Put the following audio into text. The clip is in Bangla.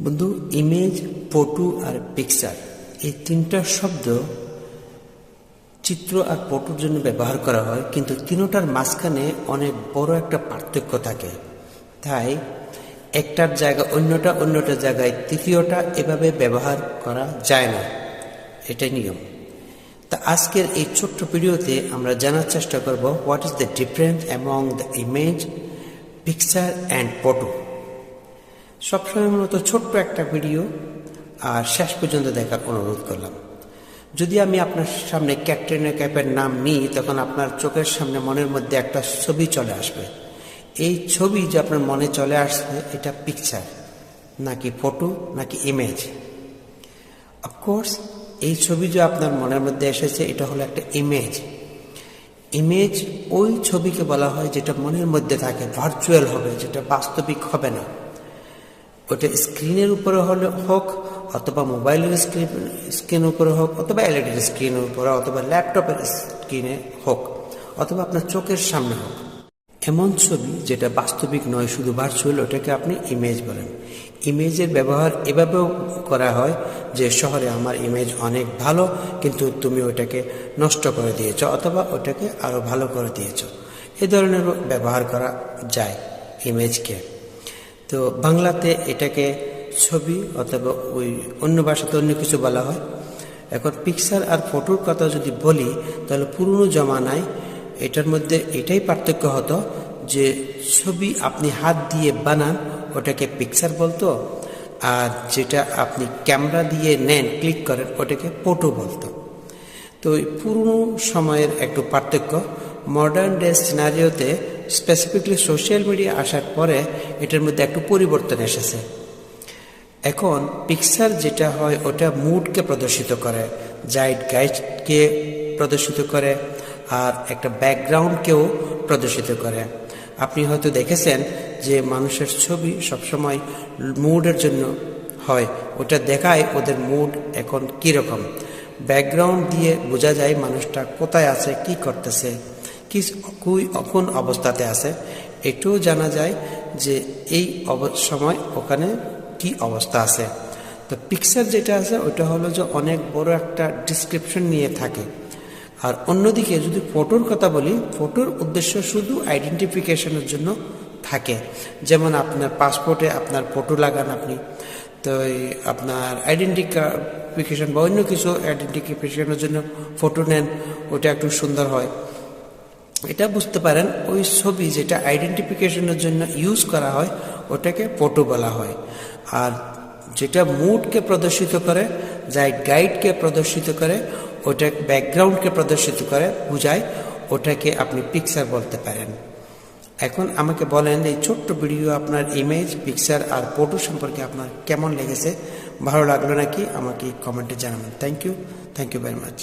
বন্ধু, ইমেজ, ফটো আর পিকচার এই তিনটা শব্দ চিত্র আর ফটোর জন্য ব্যবহার করা হয়, কিন্তু তিনটার মাঝখানে অনেক বড় একটা পার্থক্য থাকে। তাই একটার জায়গায় অন্যটার জায়গায় তৃতীয়টা এভাবে ব্যবহার করা যায় না, এটাই নিয়ম। তা আজকের এই ছোট্ট ভিডিওতে আমরা জানার চেষ্টা করব what is the difference among the image, picture and photo. সবসময় মূলত ছোট্ট একটা ভিডিও আর শেষ পর্যন্ত দেখার অনুরোধ করলাম। যদি আমি আপনার সামনে ক্যাটরিনা কাইফের নাম নিই, তখন আপনার চোখের সামনে মনের মধ্যে একটা ছবি চলে আসবে। এই ছবি যে আপনার মনে চলে আসছে, এটা পিকচার নাকি ফটো নাকি ইমেজ? অফকোর্স এই ছবি যে আপনার মনের মধ্যে এসেছে, এটা হলো একটা ইমেজ। ইমেজ ওই ছবিকে বলা হয় যেটা মনের মধ্যে থাকে, ভার্চুয়াল হবে, যেটা বাস্তবিক হবে না। ওটা স্ক্রিনের উপরে হলে হোক, অথবা মোবাইলের স্ক্রিনের উপরে হোক, অথবা এলইডির স্ক্রিনের উপরে, অথবা ল্যাপটপের স্ক্রিনে হোক, অথবা আপনার চোখের সামনে হোক। এমন ছবি যেটা বাস্তবিক নয়, শুধু ভার্চুয়াল, ওটাকে আপনি ইমেজ বলেন। ইমেজের ব্যবহার এভাবেও করা হয় যে শহরে আমার ইমেজ অনেক ভালো, কিন্তু তুমি ওটাকে নষ্ট করে দিয়েছ, অথবা ওটাকে আরও ভালো করে দিয়েছ। এই ধরনের ব্যবহার করা যায় ইমেজকে। তো বাংলাতে এটাকে ছবি, অথবা ওই অন্য ভাষাতে অন্য কিছু বলা হয়। এখন পিকচার আর ফটোর কথা যদি বলি, তাহলে পুরনো জমানায় এটার মধ্যে এটাই পার্থক্য হতো যে ছবি আপনি হাত দিয়ে বানান, ওটাকে পিকচার বলতো, আর যেটা আপনি ক্যামেরা দিয়ে নেন, ক্লিক করেন, ওটাকে ফটো বলতো। তো পুরনো সময়ের একটু পার্থক্য। মডার্ন ডে সিনারিওতে, স্পেসিফিকলি সোশ্যাল মিডিয়া আসার পরে এটার মধ্যে একটু পরিবর্তন এসেছে। এখন পিকচার যেটা হয়, ওটা মুডকে প্রদর্শিত করে, জাইটগাইস্টকে প্রদর্শিত করে, আর একটা ব্যাকগ্রাউন্ডকেও প্রদর্শিত করে। আপনি হয়তো দেখেছেন যে মানুষের ছবি সবসময় মুডের জন্য হয়, ওটা দেখায় ওদের মুড এখন কীরকম। ব্যাকগ্রাউন্ড দিয়ে বোঝা যায় মানুষটা কোথায় আছে, কি করতেছে, কোন অবস্থাতে আছে। এটাও জানা যায় যে এই সময় ওখানে কি অবস্থা আছে। তো পিকচার যেটা আছে, ওটা হলো যে অনেক বড় একটা ডিসক্রিপশন নিয়ে থাকে। আর অন্যদিকে যদি ফটোর কথা বলি, ফটোর উদ্দেশ্য শুধু আইডেন্টিফিকেশনের জন্য থাকে। যেমন আপনার পাসপোর্টে আপনার ফটো লাগান আপনি, তো আপনার আইডেন্টিফিকেশন বা অন্য কিছু আইডেন্টিফিকেশনের জন্য ফটো নেন, ওটা একটু সুন্দর হয়। এটা বুঝতে পারেন, ওই ছবি যেটা আইডেন্টিফিকেশনের জন্য ইউজ করা হয়, ওটাকে ফটো বলা হয়। আর যেটা মুডকে প্রদর্শিত করে, গাইডকে প্রদর্শিত করে, ওটা ব্যাকগ্রাউন্ডকে প্রদর্শিত করে, বুঝায়, ওটাকে আপনি পিকচার বলতে পারেন। এখন আমাকে বলেন, এই ছোট্ট ভিডিও আপনার ইমেজ, পিকচার আর ফটো সম্পর্কে আপনার কেমন লেগেছে? ভালো লাগলো নাকি আমাকে কমেন্টে জানাবেন। Thank you very much.